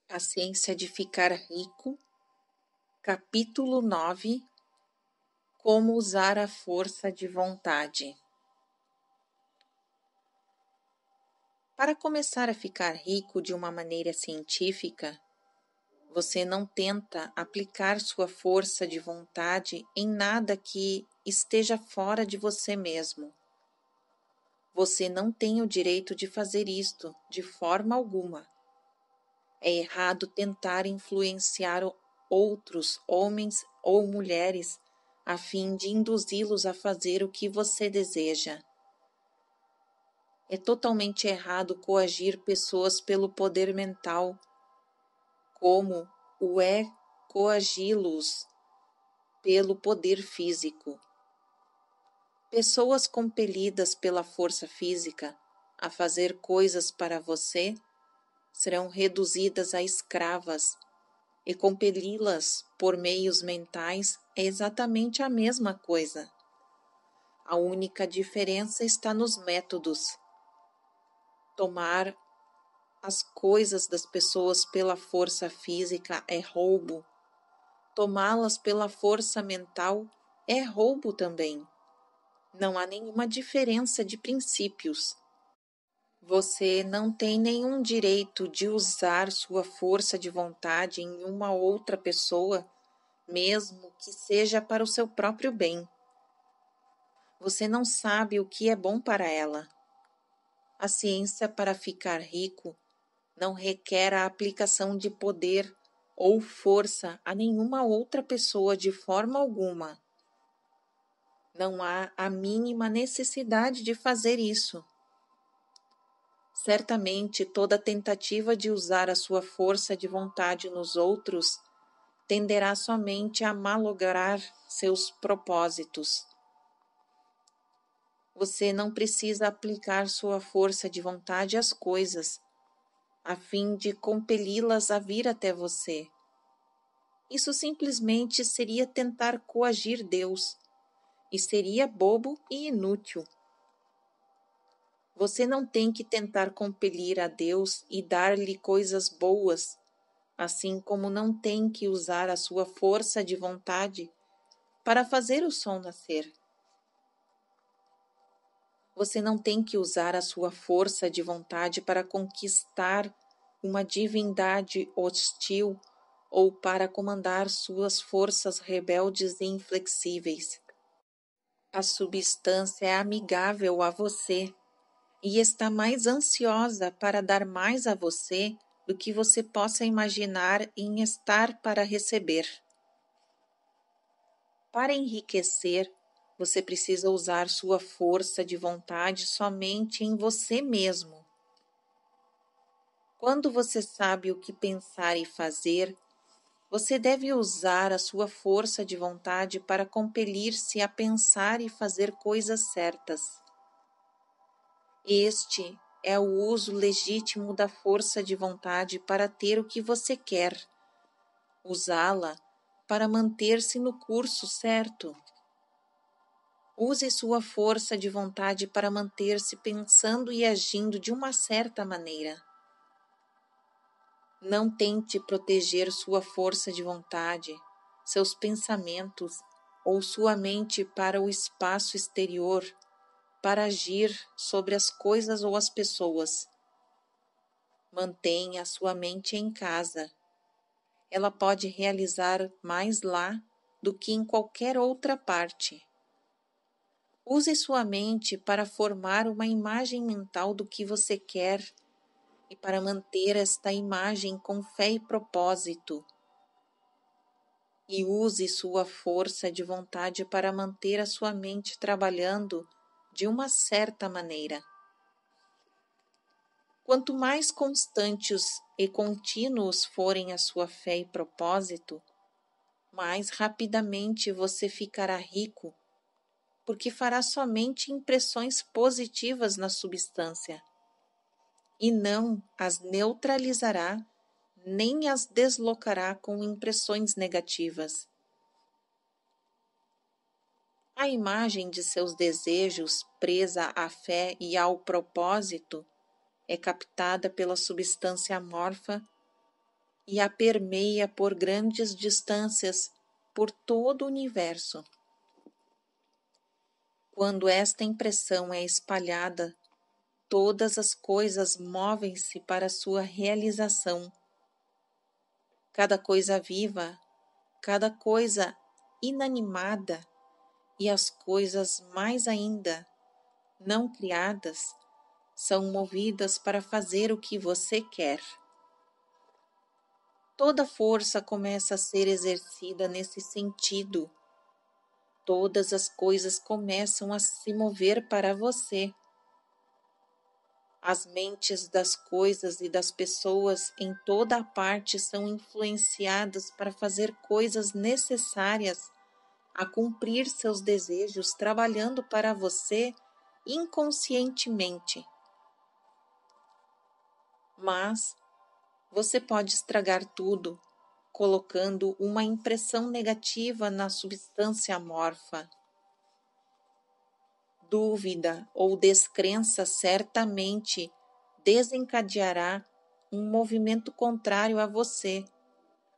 A Ciência de Ficar Rico, capítulo 9. Como usar a força de vontade. Para começar a ficar rico de uma maneira científica, você não tenta aplicar sua força de vontade em nada que esteja fora de você mesmo. Você não tem o direito de fazer isto de forma alguma. É errado tentar influenciar outros homens ou mulheres a fim de induzi-los a fazer o que você deseja. É totalmente errado coagir pessoas pelo poder mental, como o é coagi-los pelo poder físico. Pessoas compelidas pela força física a fazer coisas para você serão reduzidas a escravas, e compeli-las por meios mentais é exatamente a mesma coisa. A única diferença está nos métodos. Tomar as coisas das pessoas pela força física é roubo. Tomá-las pela força mental é roubo também. Não há nenhuma diferença de princípios. Você não tem nenhum direito de usar sua força de vontade em uma outra pessoa, mesmo que seja para o seu próprio bem. Você não sabe o que é bom para ela. A ciência para ficar rico não requer a aplicação de poder ou força a nenhuma outra pessoa de forma alguma. Não há a mínima necessidade de fazer isso. Certamente, toda tentativa de usar a sua força de vontade nos outros tenderá somente a malograr seus propósitos. Você não precisa aplicar sua força de vontade às coisas, a fim de compeli-las a vir até você. Isso simplesmente seria tentar coagir Deus, e seria bobo e inútil. Você não tem que tentar compelir a Deus e dar-lhe coisas boas, assim como não tem que usar a sua força de vontade para fazer o sol nascer. Você não tem que usar a sua força de vontade para conquistar uma divindade hostil ou para comandar suas forças rebeldes e inflexíveis. A substância é amigável a você e está mais ansiosa para dar mais a você do que você possa imaginar em estar para receber. Para enriquecer, você precisa usar sua força de vontade somente em você mesmo. Quando você sabe o que pensar e fazer, você deve usar a sua força de vontade para compelir-se a pensar e fazer coisas certas. Este é o uso legítimo da força de vontade para ter o que você quer. Usá-la para manter-se no curso certo. Use sua força de vontade para manter-se pensando e agindo de uma certa maneira. Não tente proteger sua força de vontade, seus pensamentos ou sua mente para o espaço exterior, para agir sobre as coisas ou as pessoas. Mantenha a sua mente em casa. Ela pode realizar mais lá do que em qualquer outra parte. Use sua mente para formar uma imagem mental do que você quer e para manter esta imagem com fé e propósito. E use sua força de vontade para manter a sua mente trabalhando de uma certa maneira. Quanto mais constantes e contínuos forem a sua fé e propósito, mais rapidamente você ficará rico, porque fará somente impressões positivas na substância, e não as neutralizará, nem as deslocará com impressões negativas. A imagem de seus desejos, presa à fé e ao propósito, é captada pela substância amorfa e a permeia por grandes distâncias por todo o universo. Quando esta impressão é espalhada, todas as coisas movem-se para sua realização. Cada coisa viva, cada coisa inanimada e as coisas mais ainda não criadas são movidas para fazer o que você quer. Toda força começa a ser exercida nesse sentido. Todas as coisas começam a se mover para você. As mentes das coisas e das pessoas em toda a parte são influenciadas para fazer coisas necessárias a cumprir seus desejos, trabalhando para você inconscientemente. Mas você pode estragar tudo, colocando uma impressão negativa na substância amorfa. Dúvida ou descrença certamente desencadeará um movimento contrário a você,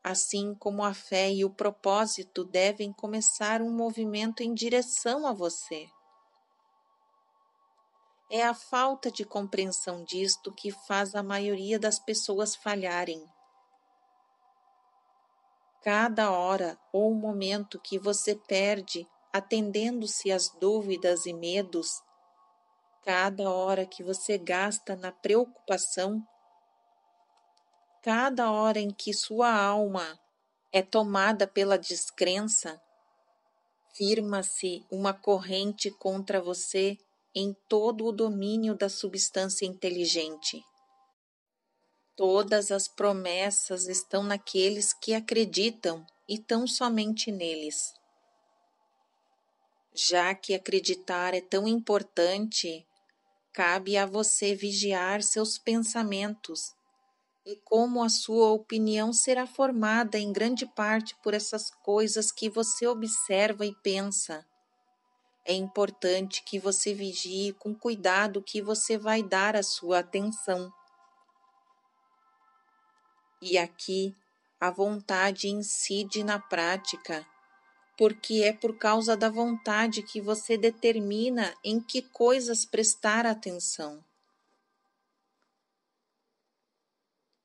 assim como a fé e o propósito devem começar um movimento em direção a você. É a falta de compreensão disto que faz a maioria das pessoas falharem. Cada hora ou momento que você perde atendendo-se às dúvidas e medos, cada hora que você gasta na preocupação, cada hora em que sua alma é tomada pela descrença, firma-se uma corrente contra você em todo o domínio da substância inteligente. Todas as promessas estão naqueles que acreditam e tão somente neles. Já que acreditar é tão importante, cabe a você vigiar seus pensamentos e como a sua opinião será formada em grande parte por essas coisas que você observa e pensa. É importante que você vigie com cuidado o que você vai dar a sua atenção. E aqui a vontade incide na prática, porque é por causa da vontade que você determina em que coisas prestar atenção.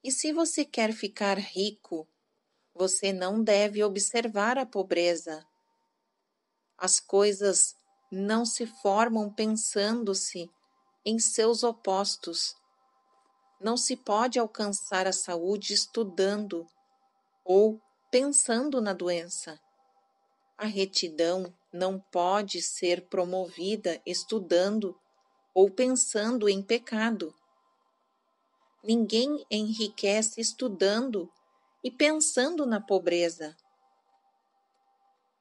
E se você quer ficar rico, você não deve observar a pobreza. As coisas não se formam pensando-se em seus opostos. Não se pode alcançar a saúde estudando ou pensando na doença. A retidão não pode ser promovida estudando ou pensando em pecado. Ninguém enriquece estudando e pensando na pobreza.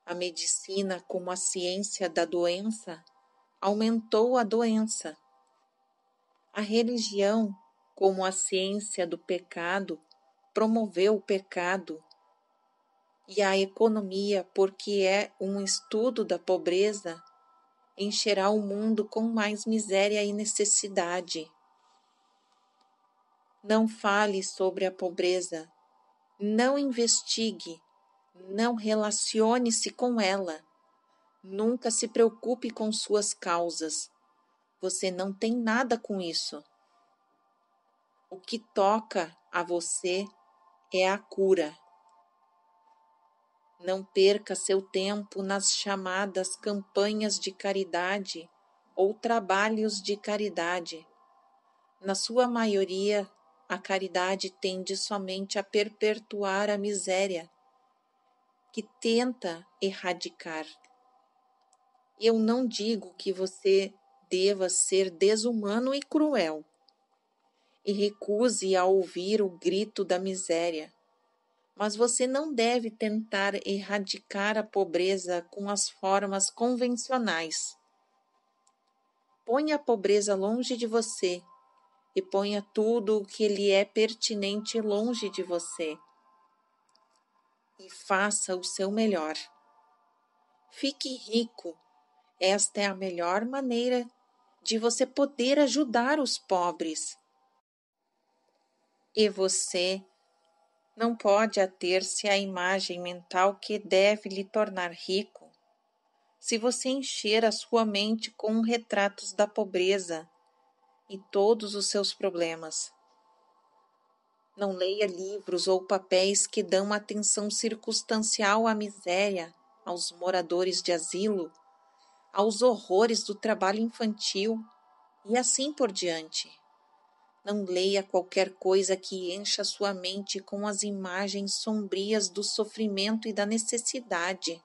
A medicina, como a ciência da doença, aumentou a doença. A religião, como a ciência do pecado, promoveu o pecado. E a economia, porque é um estudo da pobreza, encherá o mundo com mais miséria e necessidade. Não fale sobre a pobreza, não investigue, não relacione-se com ela, nunca se preocupe com suas causas. Você não tem nada com isso. O que toca a você é a cura. Não perca seu tempo nas chamadas campanhas de caridade ou trabalhos de caridade. Na sua maioria, a caridade tende somente a perpetuar a miséria que tenta erradicar. Eu não digo que você deva ser desumano e cruel e recuse a ouvir o grito da miséria. Mas você não deve tentar erradicar a pobreza com as formas convencionais. Ponha a pobreza longe de você e ponha tudo o que lhe é pertinente longe de você. E faça o seu melhor. Fique rico. Esta é a melhor maneira de você poder ajudar os pobres. E você Não pode ater-se à imagem mental que deve lhe tornar rico se você encher a sua mente com retratos da pobreza e todos os seus problemas. Não leia livros ou papéis que dão atenção circunstancial à miséria, aos moradores de asilo, aos horrores do trabalho infantil e assim por diante. Não leia qualquer coisa que encha sua mente com as imagens sombrias do sofrimento e da necessidade.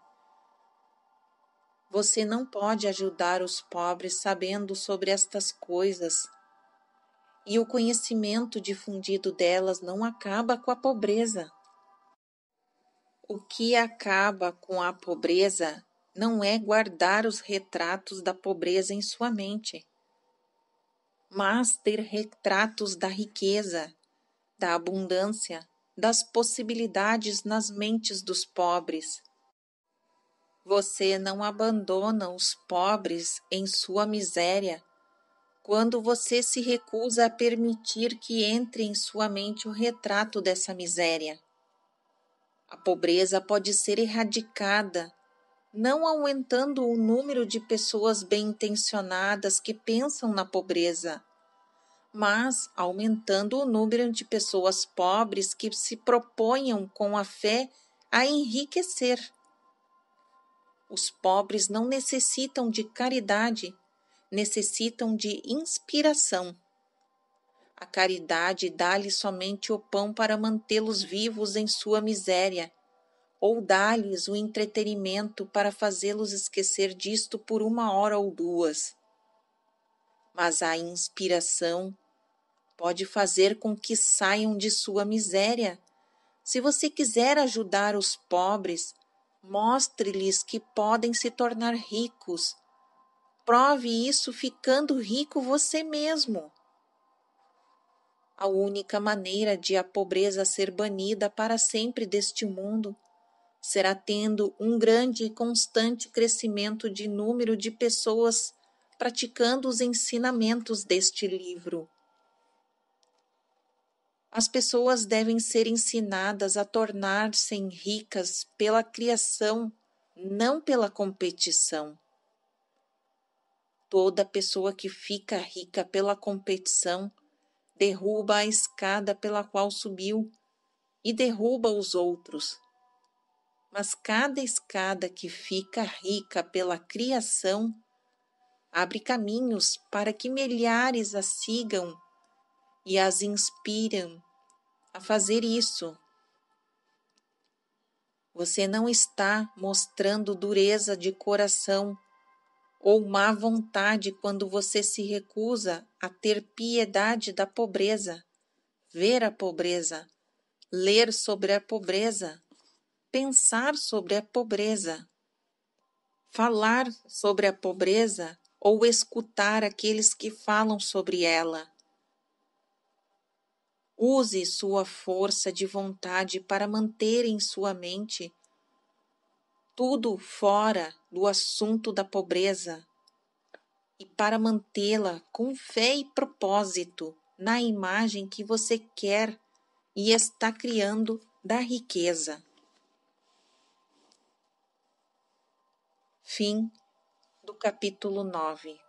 Você não pode ajudar os pobres sabendo sobre estas coisas, e o conhecimento difundido delas não acaba com a pobreza. O que acaba com a pobreza não é guardar os retratos da pobreza em sua mente, mas ter retratos da riqueza, da abundância, das possibilidades nas mentes dos pobres. Você não abandona os pobres em sua miséria quando você se recusa a permitir que entre em sua mente o retrato dessa miséria. A pobreza pode ser erradicada, não aumentando o número de pessoas bem-intencionadas que pensam na pobreza, mas aumentando o número de pessoas pobres que se proponham com a fé a enriquecer. Os pobres não necessitam de caridade, necessitam de inspiração. A caridade dá-lhes somente o pão para mantê-los vivos em sua miséria, ou dá-lhes o entretenimento para fazê-los esquecer disto por 1 hora ou 2. Mas a inspiração pode fazer com que saiam de sua miséria. Se você quiser ajudar os pobres, mostre-lhes que podem se tornar ricos. Prove isso ficando rico você mesmo. A única maneira de a pobreza ser banida para sempre deste mundo será tendo um grande e constante crescimento de número de pessoas praticando os ensinamentos deste livro. As pessoas devem ser ensinadas a tornar-se ricas pela criação, não pela competição. Toda pessoa que fica rica pela competição derruba a escada pela qual subiu e derruba os outros. Mas cada escada que fica rica pela criação abre caminhos para que milhares a sigam e as inspiram a fazer isso. Você não está mostrando dureza de coração ou má vontade quando você se recusa a ter piedade da pobreza, ver a pobreza, ler sobre a pobreza, pensar sobre a pobreza, falar sobre a pobreza ou escutar aqueles que falam sobre ela. Use sua força de vontade para manter em sua mente tudo fora do assunto da pobreza e para mantê-la com fé e propósito na imagem que você quer e está criando da riqueza. Fim do capítulo 9.